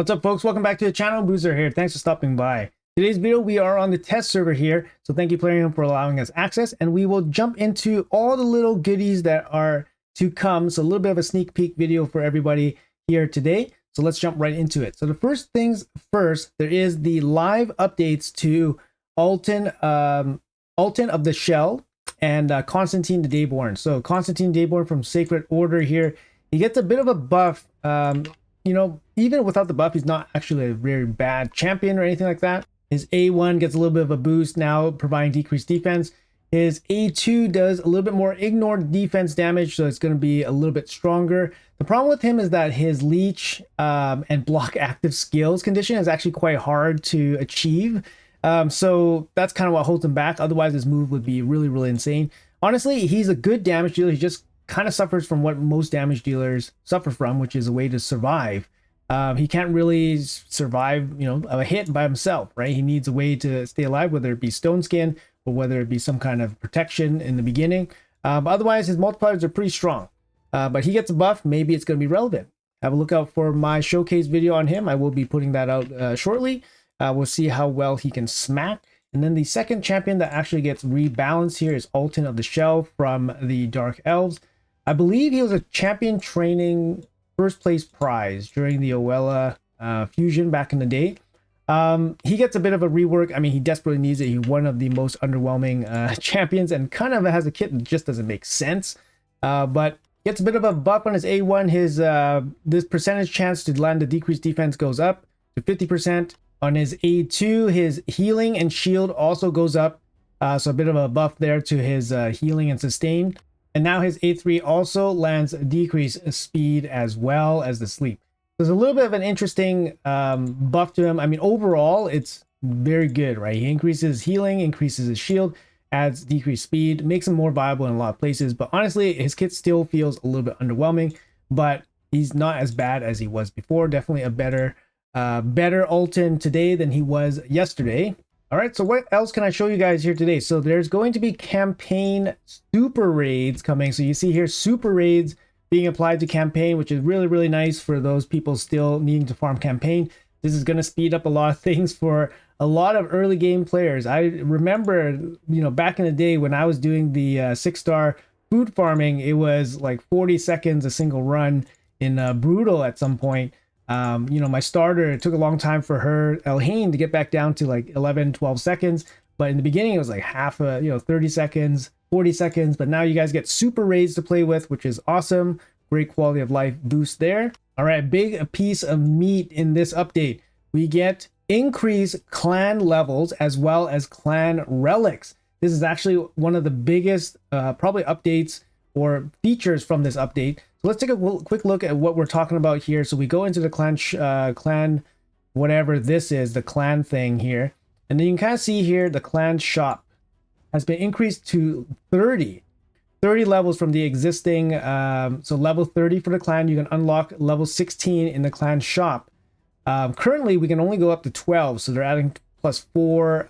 What's up, folks? Welcome back to the channel. Boozer here. Thanks for stopping by. Today's video, we are on the test server here. So thank you, Plarium, for allowing us access. And we will jump into all the little goodies that are to come. So a little bit of a sneak peek video for everybody here today. So let's jump right into it. So the first things first, there is the live updates to Alton of the Shell and Constantine the Dayborn. So Constantine Dayborn from Sacred Order here, he gets a bit of a buff. You know, even without the buff, he's not actually a very bad champion or anything like that. His A1 gets a little bit of a boost now, providing decreased defense. His A2 does a little bit more ignored defense damage, so it's going to be a little bit stronger. The problem with him is that his leech and block active skills condition is actually quite hard to achieve. So that's kind of what holds him back. Otherwise, his move would be really, really insane. Honestly, he's a good damage dealer. He just kind of suffers from what most damage dealers suffer from, which is a way to survive. He can't really survive, you know, a hit by himself, right? He needs a way to stay alive, whether it be stone skin or whether it be some kind of protection in the beginning. But otherwise, his multipliers are pretty strong. But he gets a buff, maybe it's going to be relevant. Have a look out for my showcase video on him. I will be putting that out shortly. We'll see how well he can smack. And then the second champion that actually gets rebalanced here is Alton of the Shell from the Dark Elves. I believe he was a champion training first place prize during the Oella fusion back in the day. He gets a bit of a rework. I mean, he desperately needs it. He's one of the most underwhelming champions and kind of has a kit that just doesn't make sense. But gets a bit of a buff on his A1. His this percentage chance to land a decreased defense goes up to 50%. On his A2, his healing and shield also goes up. So a bit of a buff there to his healing and sustain. And now his A3 also lands decreased speed as well as the sleep. There's a little bit of an interesting buff to him. I mean, overall, it's very good, right? He increases healing, increases his shield, adds decreased speed, makes him more viable in a lot of places. But honestly, his kit still feels a little bit underwhelming, but he's not as bad as he was before. Definitely a better Alton today than he was yesterday. All right, so what else can I show you guys here today? So there's going to be campaign super raids coming. So you see here super raids being applied to campaign, which is really, really nice for those people still needing to farm campaign. This is going to speed up a lot of things for a lot of early game players. I remember, you know, back in the day when I was doing the 6-star food farming, it was like 40 seconds a single run in Brutal at some point. You know, my starter, it took a long time for her, Elhain, to get back down to like 11, 12 seconds. But in the beginning, it was like half a, 30 seconds, 40 seconds. But now you guys get super raids to play with, which is awesome. Great quality of life boost there. All right, big piece of meat in this update. We get increased clan levels as well as clan relics. This is actually one of the biggest probably updates or features from this update. So let's take a quick look at what we're talking about here. So we go into the clan, whatever this is, the clan thing here. And then you can kind of see here, the clan shop has been increased to 30 levels from the existing. So level 30 for the clan, you can unlock level 16 in the clan shop. Currently, we can only go up to 12. So they're adding plus 4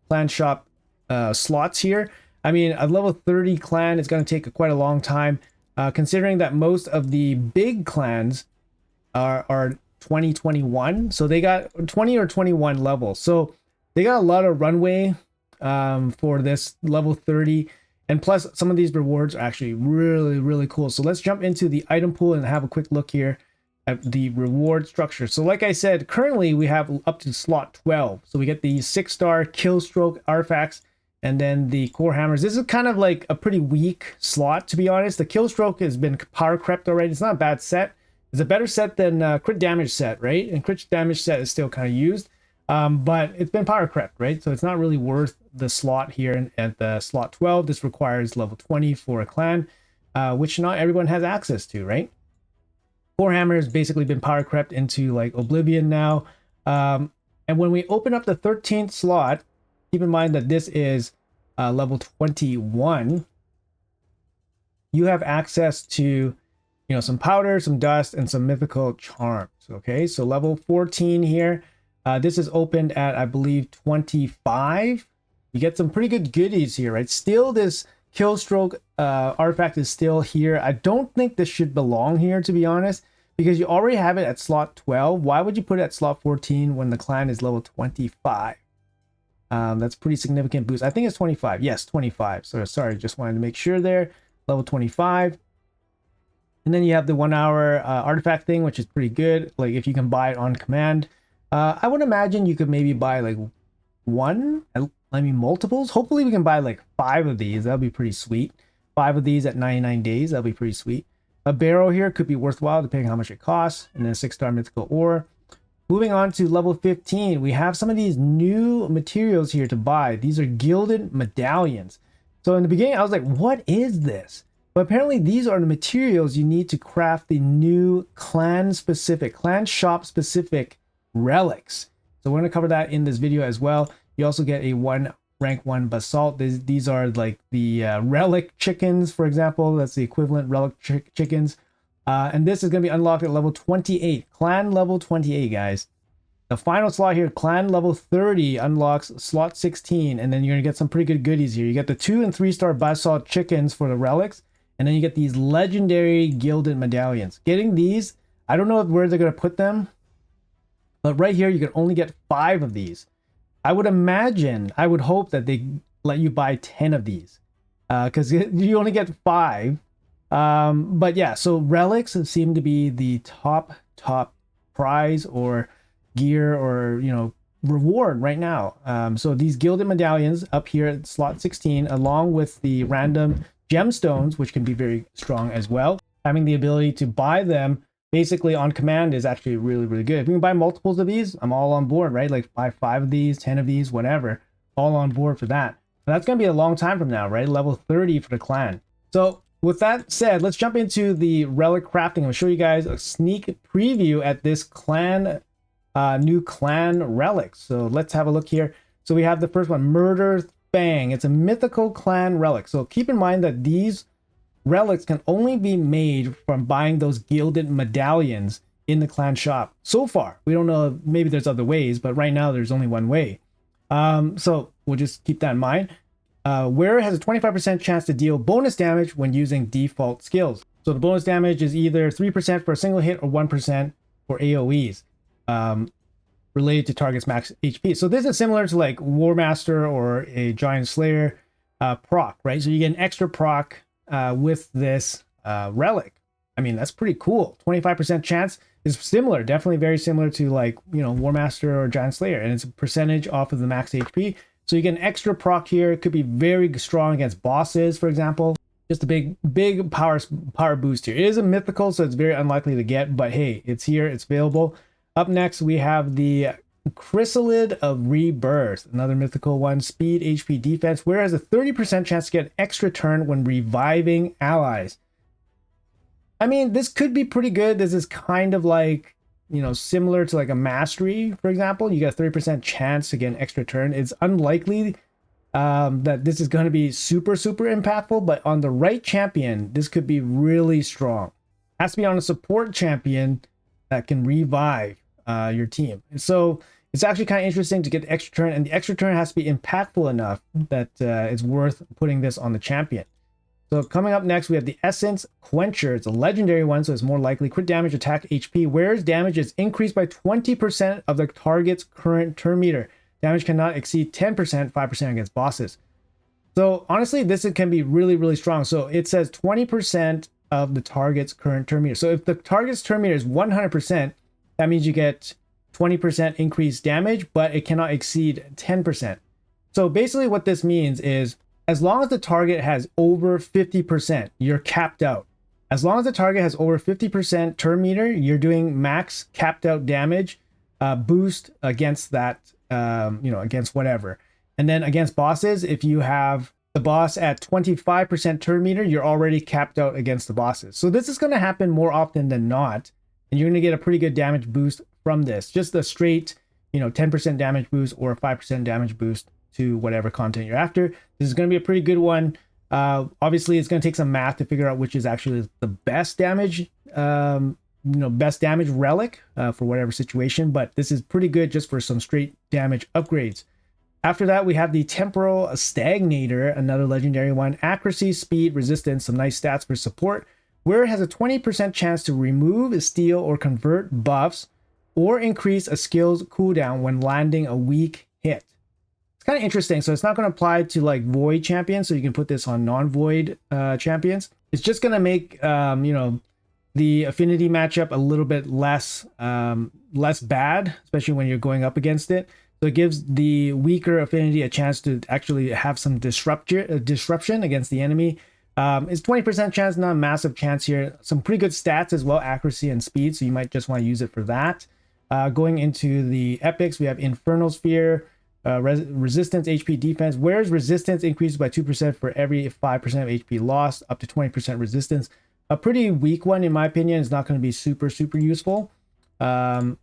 clan shop slots here. I mean, a level 30 clan is going to take quite a long time. Considering that most of the big clans are 2021, so they got 20 or 21 levels, so they got a lot of runway for this level 30, and plus some of these rewards are actually really, really cool. So let's jump into the item pool and have a quick look here at the reward structure. So like I said, currently we have up to slot 12, so we get the 6-star kill stroke artifacts and then the core hammers. This is kind of like a pretty weak slot, to be honest. The kill stroke has been power crept already. It's not a bad set. It's a better set than crit damage set, right? And crit damage set is still kind of used, but it's been power crept, right? So it's not really worth the slot here at the slot 12. This requires level 20 for a clan, which not everyone has access to, right? Core hammer has basically been power crept into like Oblivion now. And when we open up the 13th slot, keep in mind that this is level 21. You have access to, some powder, some dust, and some mythical charms. Okay, so level 14 here. This is opened at, I believe, 25. You get some pretty good goodies here, right? Still, this kill stroke artifact is still here. I don't think this should belong here, to be honest. because you already have it at slot 12. Why would you put it at slot 14 when the clan is level 25? That's pretty significant boost. I think it's 25. Yes, 25. So sorry, just wanted to make sure there. Level 25. And then you have the 1 hour artifact thing, which is pretty good. Like if you can buy it on command. I would imagine you could maybe buy like multiples. Hopefully we can buy like 5 of these. That'll be pretty sweet. 5 of these at 99 days. That'll be pretty sweet. A barrel here could be worthwhile depending on how much it costs. And then a 6-star mythical ore. Moving on to level 15, we have some of these new materials here to buy. These are gilded medallions. So in the beginning, I was like, what is this? But apparently these are the materials you need to craft the new clan shop specific relics. So we're going to cover that in this video as well. You also get a rank 1 basalt. These are like the relic chickens, for example. That's the equivalent relic chickens. And this is going to be unlocked at level 28. Clan level 28, guys. The final slot here, clan level 30, unlocks slot 16. And then you're going to get some pretty good goodies here. You get the 2 and 3-star basalt chickens for the relics. And then you get these legendary gilded medallions. Getting these, I don't know where they're going to put them. But right here, you can only get 5 of these. I would hope that they let you buy 10 of these. Because you only get 5. But yeah, so relics seem to be the top prize or gear or, you know, reward right now. So these gilded medallions up here at slot 16, along with the random gemstones, which can be very strong as well. Having the ability to buy them basically on command is actually really good. If you can buy multiples of these, I'm all on board, right? Like buy 5 of these, 10 of these, whatever. All on board for that. But that's going to be a long time from now, right? Level 30 for the clan. So with that said, let's jump into the relic crafting. I'll show you guys a sneak preview at this clan, new clan relics. So let's have a look here. So we have the first one, Murder Fang. It's a mythical clan relic. So keep in mind that these relics can only be made from buying those gilded medallions in the clan shop. So far, we don't know, maybe there's other ways, but right now there's only one way. So we'll just keep that in mind. Wearer has a 25% chance to deal bonus damage when using default skills. So the bonus damage is either 3% for a single hit or 1% for AoEs related to target's max HP. So this is similar to like War Master or a Giant Slayer proc, right? So you get an extra proc with this relic. I mean, that's pretty cool. 25% chance is similar, definitely very similar to like, you know, War Master or Giant Slayer, and it's a percentage off of the max HP. So you get an extra proc here. It could be very strong against bosses, for example. Just a big power boost here. It is a mythical, so it's very unlikely to get, but hey, it's here, it's available. Up next, we have the Chrysalid of Rebirth, another mythical one. Speed, HP, defense. Where has a 30% chance to get an extra turn when reviving allies. I mean, this could be pretty good. This is kind of like, you know, similar to like a mastery, for example. You get a 30% chance to get an extra turn. It's unlikely that this is going to be super impactful, but on the right champion, this could be really strong. Has to be on a support champion that can revive your team. And so it's actually kind of interesting to get the extra turn, and the extra turn has to be impactful enough that it's worth putting this on the champion. So coming up next, we have the Essence Quencher. It's a legendary one, so it's more likely crit damage, attack, HP. Whereas damage is increased by 20% of the target's current turn meter. Damage cannot exceed 10%, 5% against bosses. So honestly, this can be really strong. So it says 20% of the target's current turn meter. So if the target's turn meter is 100%, that means you get 20% increased damage, but it cannot exceed 10%. So basically what this means is, as long as the target has over 50%, you're capped out. As long as the target has over 50% turn meter, you're doing max capped out damage boost against that, against whatever. And then against bosses, if you have the boss at 25% turn meter, you're already capped out against the bosses. So this is going to happen more often than not, and you're going to get a pretty good damage boost from this. Just a straight, 10% damage boost or a 5% damage boost to whatever content you're after. This is going to be a pretty good one. Obviously, it's going to take some math to figure out which is actually the best damage, best damage relic for whatever situation. But this is pretty good just for some straight damage upgrades. After that, we have the Temporal Stagnator, another legendary one. Accuracy, speed, resistance, some nice stats for support. where it has a 20% chance to remove, steal, or convert buffs, or increase a skill's cooldown when landing a weak hit. It's kind of interesting. So it's not going to apply to like void champions, so you can put this on non-void champions. It's just going to make you know, the affinity matchup a little bit less bad, especially when you're going up against it. So it gives the weaker affinity a chance to actually have some disruption against the enemy. It's 20% chance, not a massive chance here. Some pretty good stats as well, accuracy and speed, so you might just want to use it for that. Going into the epics, we have Infernal Sphere, resistance, HP, defense. Whereas resistance increases by 2% for every 5% of HP lost, up to 20% resistance. A pretty weak one, in my opinion. Is not going to be super useful. And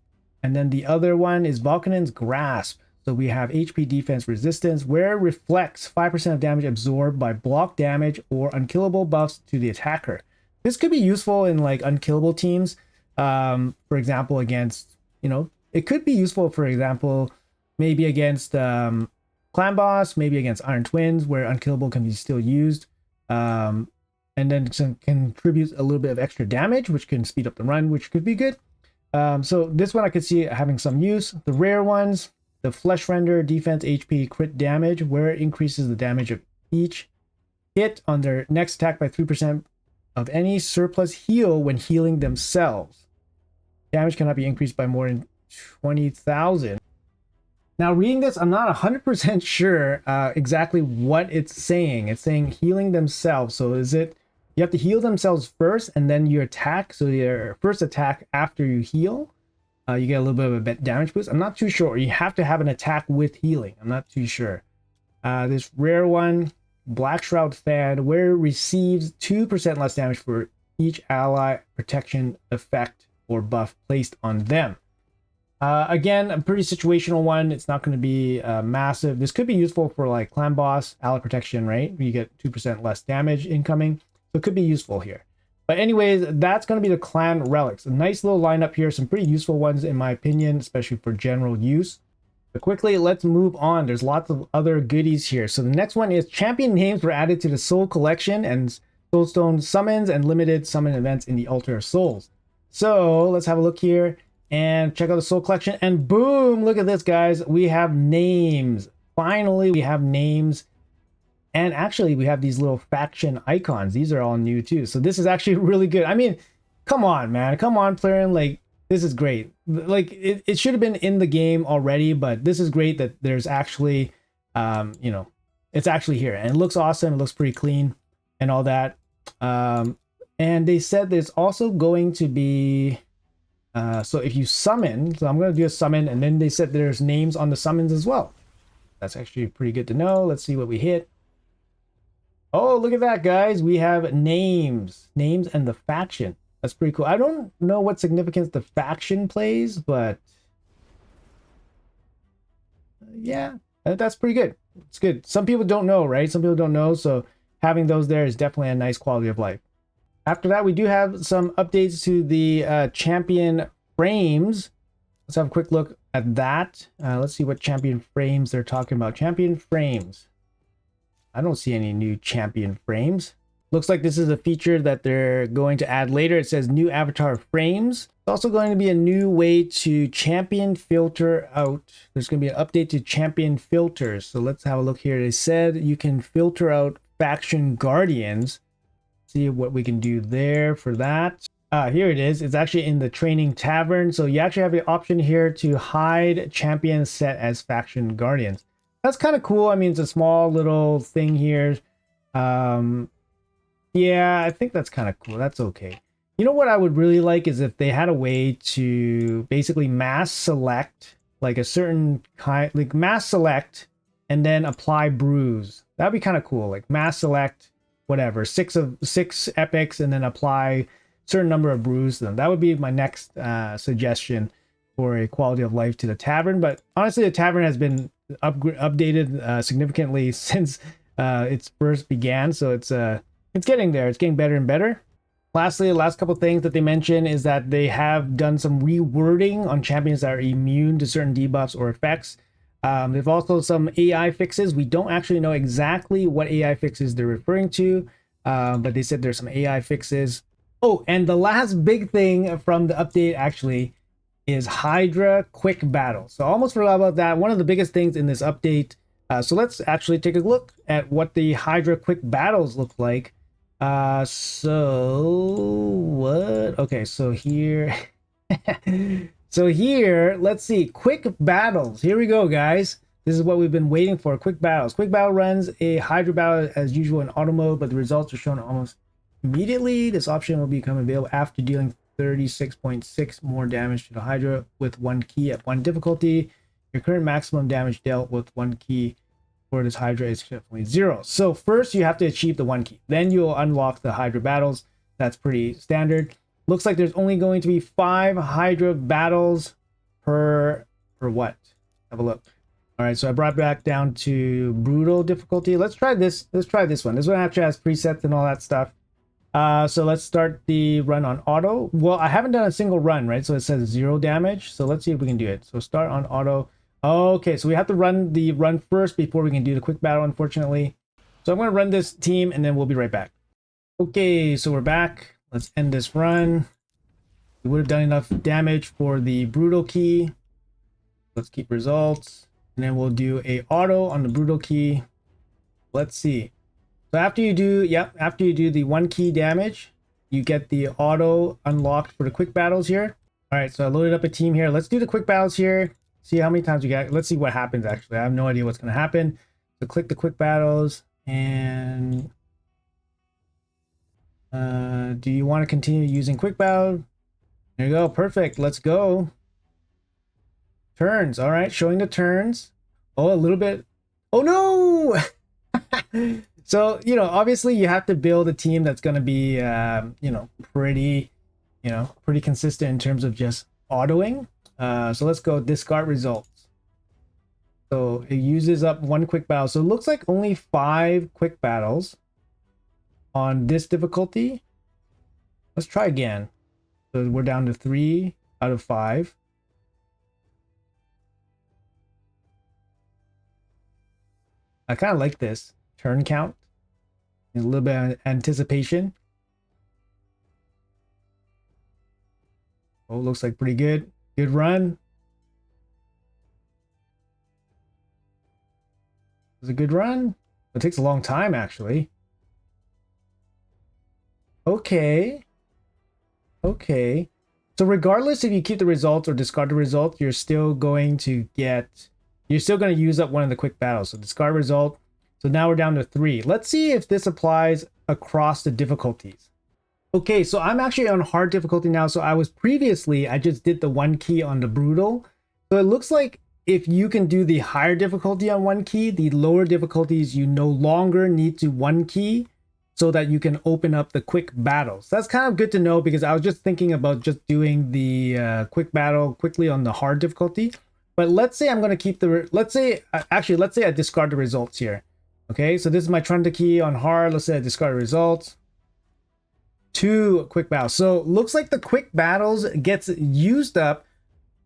then the other one is Vulcanon's Grasp. So we have HP, defense, resistance, where it reflects 5% of damage absorbed by block damage or unkillable buffs to the attacker. This could be useful in like unkillable teams. For example, against, you know, it could be useful, for example, maybe against Clan Boss, maybe against Iron Twins, where unkillable can be still used. And then contributes a little bit of extra damage, which can speed up the run, which could be good. So this one I could see having some use. The rare ones, the Flesh Render, defense, HP, crit damage, where it increases the damage of each hit on their next attack by 3% of any surplus heal when healing themselves. Damage cannot be increased by more than 20,000. Now reading this, I'm not 100% sure exactly what it's saying. It's saying healing themselves. So is it, you have to heal themselves first and then you attack? So your first attack after you heal, you get a little bit of a damage boost. I'm not too sure. You have to have an attack with healing. I'm not too sure. This rare one, Black Shroud Fan, where it receives 2% less damage for each ally protection effect or buff placed on them. Again, a pretty situational one. It's not going to be massive. This could be useful for like Clan Boss, ally protection, right? You get 2% less damage incoming. So it could be useful here. But anyways, that's going to be the Clan Relics. A nice little lineup here. Some pretty useful ones in my opinion, especially for general use. But quickly, let's move on. There's lots of other goodies here. So the next one is champion names were added to the Soul Collection and Soulstone summons and limited summon events in the Altar of Souls. So let's have a look here and check out the Soul Collection. And boom, look at this, guys. We have names. Finally, we have names. And actually, we have these little faction icons. These are all new too. So this is actually really good. I mean, come on, man. Come on, Plarian. Like, this is great. Like, it should have been in the game already, but this is great that there's actually, you know, it's actually here. And it looks awesome. It looks pretty clean and all that. And they said there's also going to be, so if you summon, so I'm going to do a summon, and then they said there's names on the summons as well. That's actually pretty good to know. Let's see what we hit. Oh, look at that, guys. We have names and the faction. That's pretty cool. I don't know what significance the faction plays, but yeah, that's pretty good. It's good. Some people don't know, right? Some people don't know. So having those there is definitely a nice quality of life. After that, we do have some updates to the champion frames. Let's have a quick look at that. Let's see what champion frames they're talking about. Champion frames. I don't see any new champion frames. Looks like this is a feature that they're going to add later. It says new avatar frames. It's also going to be a new way to champion filter out. There's going to be an update to champion filters. So let's have a look here. They said you can filter out faction guardians. See what we can do there for that. Here it is. It's actually in the training tavern. So you actually have the option here to hide champions set as faction guardians. That's kind of cool. I mean, it's a small little thing here. Yeah, I think that's kind of cool. That's okay. You know what I would really like is if they had a way to basically mass select like a certain kind, like mass select and then apply brews. That'd be kind of cool. Like mass select, whatever, six epics and then apply certain number of brews to them. That would be my next suggestion for a quality of life to the tavern. But honestly, the tavern has been updated significantly since its first began, so it's getting there. It's getting better and better. Lastly, the last couple things that they mention is that they have done some rewording on champions that are immune to certain debuffs or effects. They've also some AI fixes. We don't actually know exactly what AI fixes they're referring to, but they said there's some AI fixes. Oh, and the last big thing from the update actually is Hydra quick battle. So I almost forgot about that. One of the biggest things in this update. So let's actually take a look at what the Hydra quick battles look like. So what? Okay, so here, so here, let's see, quick battles. Here we go, guys. This is what we've been waiting for. Quick battles. Quick battle runs a Hydra battle as usual in auto mode, but the results are shown almost immediately. This option will become available after dealing 36.6 more damage to the Hydra with one key at one difficulty. Your current maximum damage dealt with one key for this Hydra is definitely 0. So first you have to achieve the one key. Then you'll unlock the Hydra battles. That's pretty standard. Looks like there's only going to be 5 Hydra battles per what? Have a look. All right, so I brought back down to brutal difficulty. Let's try this. Let's try this one. This one actually has presets and all that stuff. So let's start the run on auto. Well, I haven't done a single run, right? So it says 0 damage. So let's see if we can do it. So start on auto. Okay, so we have to run the run first before we can do the quick battle, unfortunately. So I'm going to run this team and then we'll be right back. Okay, so we're back. Let's end this run. We would have done enough damage for the brutal key. Let's keep results. And then we'll do a auto on the brutal key. Let's see. So after you do, after you do the one key damage, you get the auto unlocked for the quick battles here. All right, so I loaded up a team here. Let's do the quick battles here. See how many times we get. Let's see what happens actually. I have no idea what's going to happen. So click the quick battles and do you want to continue using quick battle? There you go. Perfect. Let's go. Turns. All right, showing the turns. Oh, a little bit. Oh no. So, you know, obviously you have to build a team that's going to be, pretty consistent in terms of just autoing. So let's go discard results. So it uses up one quick battle. So it looks like only 5 quick battles on this difficulty. Let's try again. So we're down to 3 out of 5. I kind of like this turn count. A little bit of anticipation. Oh, looks like pretty good. Good run. It was a good run. It takes a long time, actually. Okay. Okay. So regardless if you keep the results or discard the results, you're still going to use up one of the quick battles. So discard result. So now we're down to 3. Let's see if this applies across the difficulties. Okay, so I'm actually on hard difficulty now. So I just did the one key on the brutal. So it looks like if you can do the higher difficulty on one key, the lower difficulties, you no longer need to one key so that you can open up the quick battles. That's kind of good to know because I was just thinking about just doing the quick battle quickly on the hard difficulty. But let's say I'm going to keep let's say I discard the results here. Okay, so this is my Trunda key on hard. Let's say I discard results. 2 quick battles. So looks like the quick battles gets used up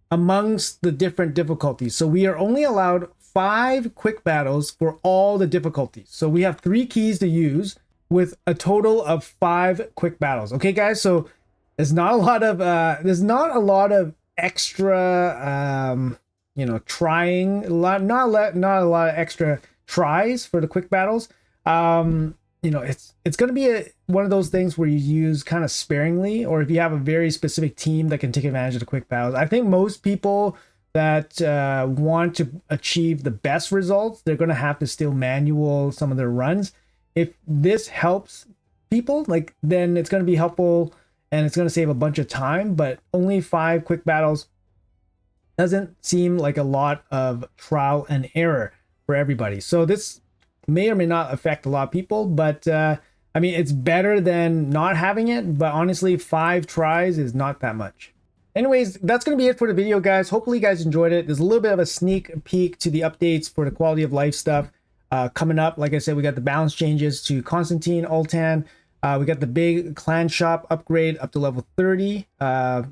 amongst the different difficulties. So we are only allowed 5 quick battles for all the difficulties. So we have 3 keys to use with a total of 5 quick battles. Okay, guys. So there's not a lot of extra trying. Not a lot of extra tries for the quick battles. It's going to be one of those things where you use kind of sparingly, or if you have a very specific team that can take advantage of the quick battles. I think most people that want to achieve the best results, they're going to have to still manual some of their runs. If this helps people, then it's going to be helpful and it's going to save a bunch of time. But only 5 quick battles doesn't seem like a lot of trial and error for everybody. So this may or may not affect a lot of people, but I mean, it's better than not having it, but honestly 5 tries is not that much. Anyways, that's going to be it for the video, guys. Hopefully you guys enjoyed it. There's a little bit of a sneak peek to the updates for the quality of life stuff coming up. Like I said, we got the balance changes to Constantine, Ultan. We got the big clan shop upgrade up to level 30. A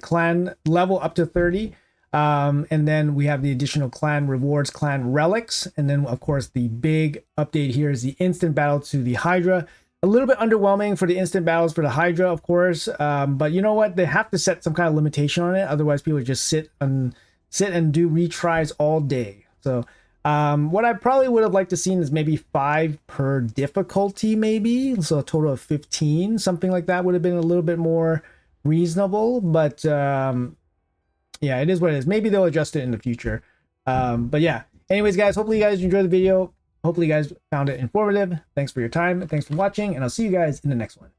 clan level up to 30. And then we have the additional clan rewards, clan relics. And then of course the big update here is the instant battle to the Hydra. A little bit underwhelming for the instant battles for the Hydra, of course. But you know what? They have to set some kind of limitation on it. Otherwise, people just sit and do retries all day. So what I probably would have liked to seen is maybe 5 per difficulty, maybe. So a total of 15, something like that would have been a little bit more reasonable. But yeah, it is what it is. Maybe they'll adjust it in the future. But yeah, anyways, guys, hopefully you guys enjoyed the video. Hopefully you guys found it informative. Thanks for your time. Thanks for watching, and I'll see you guys in the next one.